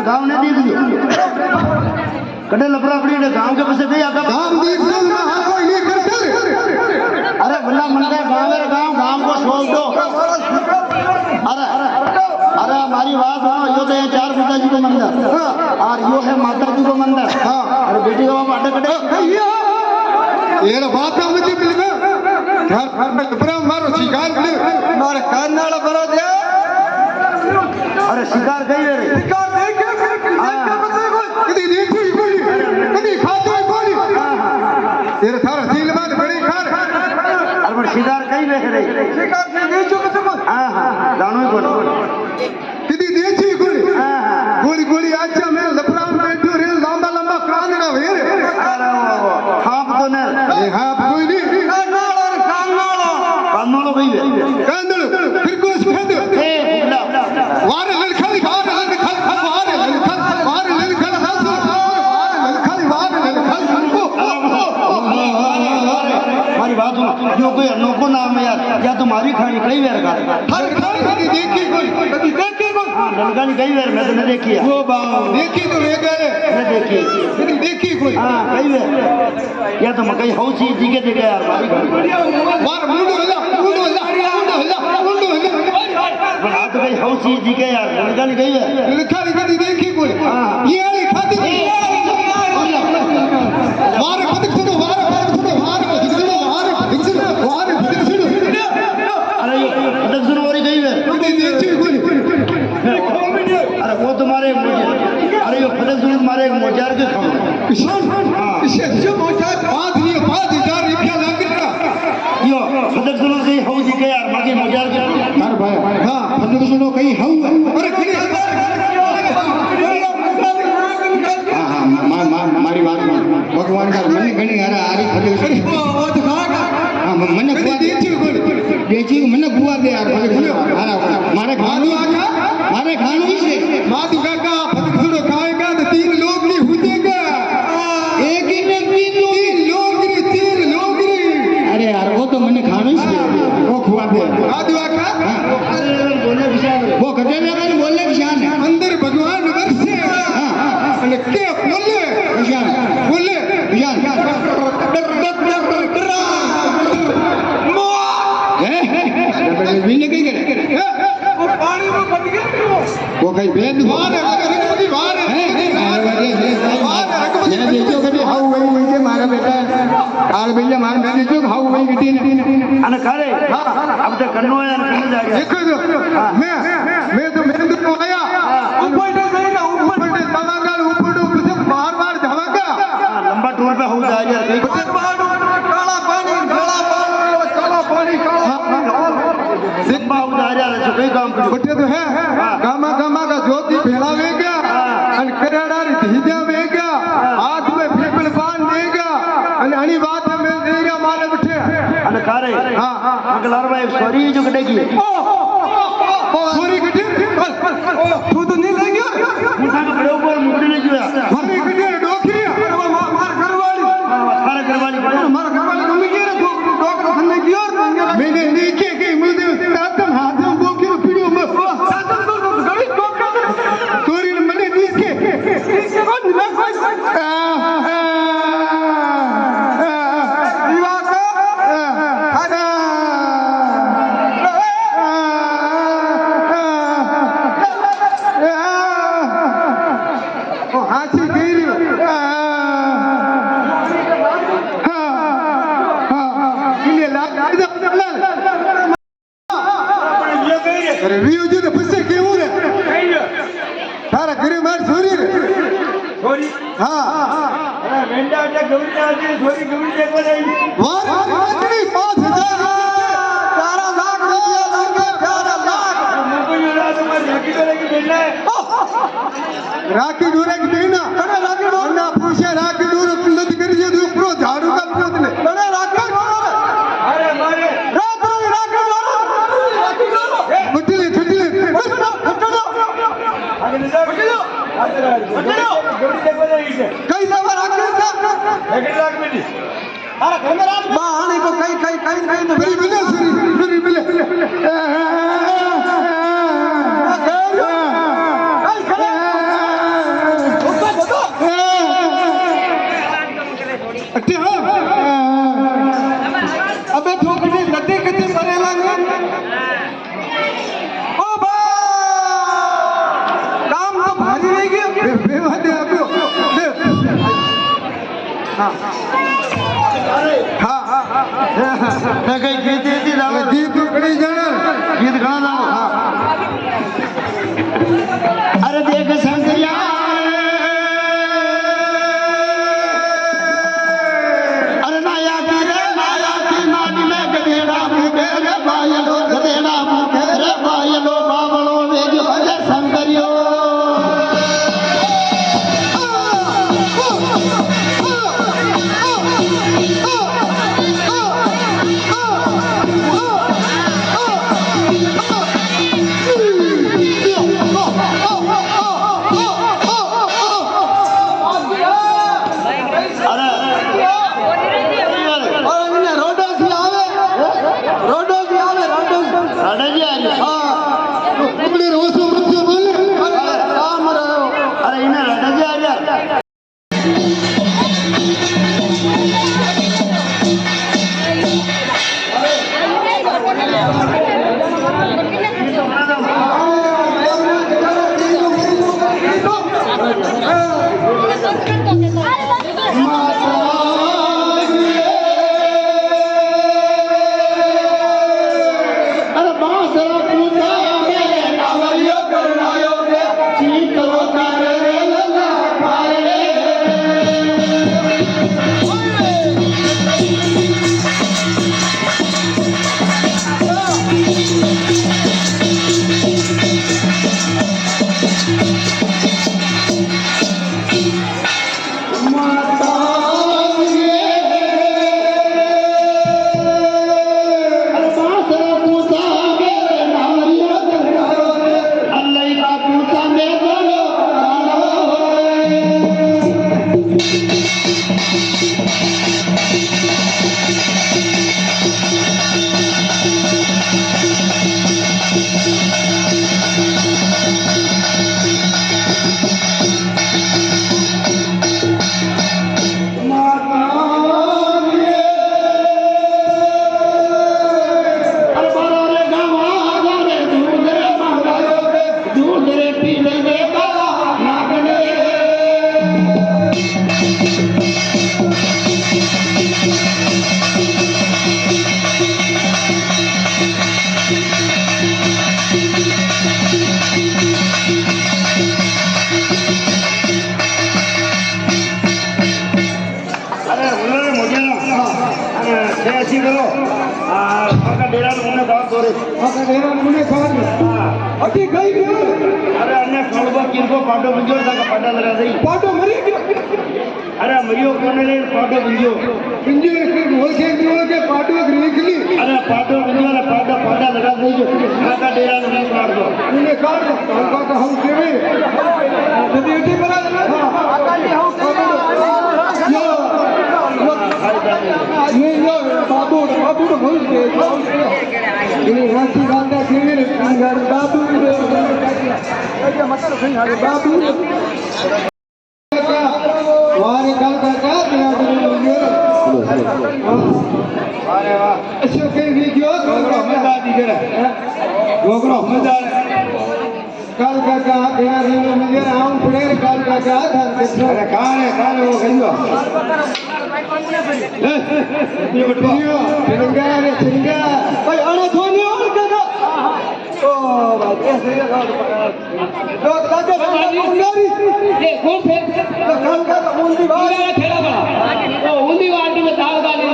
गांव ने देख लियो कटे लपड़ा पड़ी ने गांव के पास गई आका गांव देख लो ना हां कोई नहीं करते अरे भला मंडा गांव मेरा गांव को छोड़ दो अरे अरे हमारी बात सुनो यो तो है चार पिताजी को मंदिर और यो है माता जी को मंदिर हां अरे बेटी का बाप अटक अटक ये बात मुझे मिल गया घर में लपड़ा मारो शिकार कर मारे कान नाला भरा दे अरे शिकार गई रे शिकार देख कदी देखी कोई कदी खाते कोई तेरे थारा सील बात बड़ी खार अरे पर शिकार गई रे शिकार से गई चुक चुक हां हां जानो ही कोन कदी देखी कोई गोली गोली आजा मैं लपड़ा में रे लंबा लंबा कांदड़ा वे अरे वो हाफ तो ने ये हाफ कोई नहीं कानोलो गई रे कांदड़ फिर कुछ फेंद ए बुला वार ललखल वार ललखल हमारी बात सुनो जो कोई अनोखो नाम है यार या तुम्हारी खानी कई बार खा हर खानी कभी देखी कोई हां ललकानी कई बार मैं तो नहीं देखी है वो बाप देखी तो एक बार मैं देखी कभी देखी कोई हां कई बार या तो मकई हौसी जी के देखे यार हमारी वार मुंडो हल्ला बना तो कई हौसी जी के यार ललकानी कई बार ललकानी कभी देखी कोई हां ये वाली खाती वार पतक सुनो वार अरे ये पतक सुनो और गई है अरे वो तुम्हारे अरे ये पतक सुनो तुम्हारे मोजार के खाओ इसे जो मोजार 5000 रुपया लागेगा यो पतक सुनो कहीं हाउ जी के यार बाकी मोजार के यार भाई हां पतक सुनो कहीं हाउ अरे खड़ी मारी बात भगवान का मन घणी हारा आरी पतक सुनो ओ तो खागा हां मन को बेची मन बुआ दे यार पतक सुनो हारा मारे खानु से माधु काका पतक सुनो खाएगा तो 3 लोग नहीं हुजेगा एक ही में 3 लोग अरे यार वो तो मैंने खाना ही वो खुआ दे माधु काका अरे बोले विशाल वो कटे में बोलने की शान है अंदर भगवान वर्षे हां अने के बोले विशाल विशाल विन कहीं करे वो पानी में फट गया वो कहीं भेद वार है मैंने देखो कभी हाउ गई मुझे मारा बेटा काल भैया मार मैंने देखो हाउ गई गिटी ने अने करे अब तो करनो है करने जाएगा देखो मैं तो आया ऊपर से सही ना ऊपर से तवागल ऊपर से बार धमाका लंबा टूर पे हो जाएगा काला पानी लंबा हो जाएगा जो कई काम कर बटे तो है गामा का ज्योति फैलावेगा अन करेड़ा री धीजा वेगा हाथ में पीपल पान देगा अन हनी बात में देगा मारे बैठे अने करे हां अगलार भाई सॉरी जो कटेगी सॉरी कटे तू तो नहीं ले गया मुठा के बड़े ऊपर मुकड़ी नहीं जोया सॉरी कटे डोकरी मार घरवाली मार घरवाली मम्मी के तू डॉक्टर खन्ने की और मैंने नहीं के मुझे तातम हाथ में बोकी पीड़ो में तातम तो गई तोरी मने दिसके कौन ना विवाह का अरे ओ हाथी गिर अरे रियो जी तो फंसे क्यों रे तारा घरे मार छोरी रे छोरी हां अरे वेंडा के गवरी आजी छोरी गवरी देखो नहीं वाह इतनी 5000 4 लाख रुपया दोगे 4 लाख मुझे ये तो मैं राखी करेगी बेटा राखी डोरे की देना अरे राखी डोर ना पूछे राखी डोर नद कर जे तू प्रो झाड़ू का पूछ ले अरे राखी डोर अरे मारे रात राखी डोर फटले आगे ले जा फटलो कई सवा राखी का लेकिन राख बेटी अरे घर में रात बाहर को कई तो मेरी मिले હા હા તે કઈ ગીત હતી દાડો ગીત ઘણી જાણે ગીત ઘણા દાડો અરે દેખ શંકરિયા અરે નાયા કી નાની મે ગધેડા ભૂખે રે બાયલો ગધેડા ભૂખે રે બાયલો બાવળો વેજો અરે શંકરિયો પાડો મંજોર था पाडा लगा दई પાટો મરી ગયો अरे मरियो कोने ले पाडो मंजो पिंजो के बोल के पाटो निकली अरे पाडो मंजो रे पाडा लगा दई जो आका डेरा ने काट दो इने काट दो हमका तो हम केवे जदी उठी बना आका जी हम यो बाबू तो बोल के इने रांची गांधा केवे रे घर बाबू मतलब नहीं है बाबू वारे कल का तेरा अरे वाह ऐसे के वीडियो गोगरो मजा दी जरा गोगरो मजा कल का तेरा वीडियो मुझे आऊं पड़े कल का धर के अरे कान वो गयो ये बटवा चिंगा भाई आने धोनी और का ओ भाई कैसे ये तो दादा उंगारी ये कौन थे तो कल का उंदी बात खेला बड़ा तो उंदी बात में दाल डाली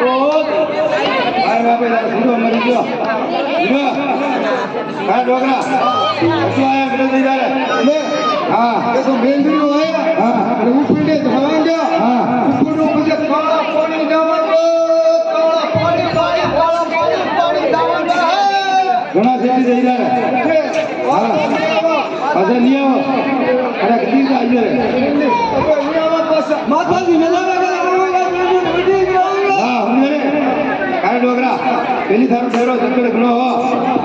ओ भाई बाबे सुनो मर गयो सुनो का डोगरा तू आया बेटा दे जा ले हां ये तो मेंदरी है हां ऊपरे धवांगा हां ऊपर मुझे काला पानी दावंगा काला पानी दावंगा घना सेठी दे जा हां अच्छा नियो अरे किती जायचे माता जी नजारा हां हमने काय डोगरा પેલી થારો ઠેરો જકડ ગણો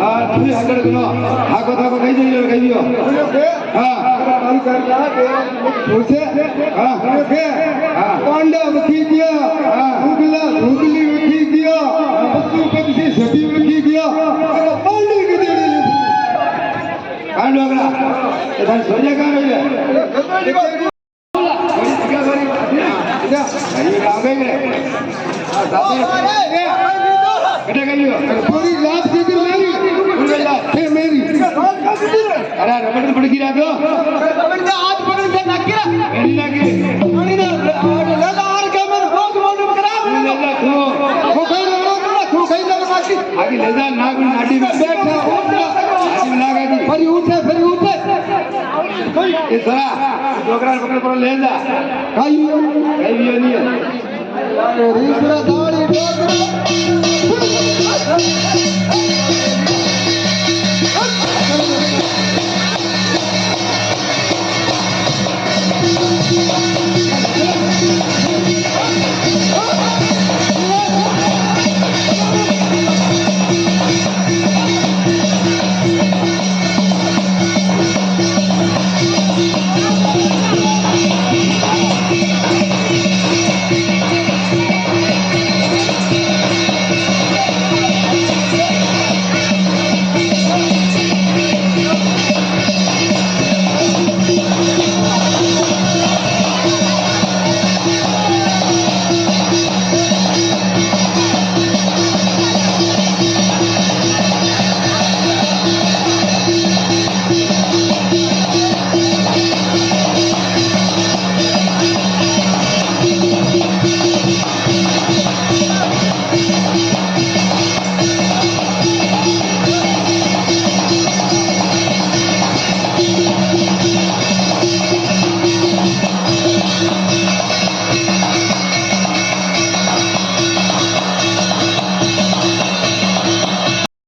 આ તું આગળ ગણો હાકો થાકો કઈ દિયો હા મારી કરતા કે પૂછે હા કે હા પાંડા ઉઠી ગયા હા ઉગલી ઉઠી ગયા પશુ પક્ષી સભી ઉઠી ગયા પાંડી કીધી કાંડ ડોગરા એ થાર સોજે કા રહી લે ये गावे रे बेटा कहियो पूरी लात की मेरी पूरी लात है मेरी अरे रबड़ पड़ गिरा दो रबड़ से हाथ पकड़ के नकिरा मेरी लगी पानी ना लगा और के मैं रोज मालूम करा लगा तू कहीं लगा माटी आगे ले जा नाग नाटी में बैठा आगे लगा दी फिर उठे ये जरा डोकरा पकड़ पर ले जा कहीं नहीं है रीसरा दाढ़ी डोकरा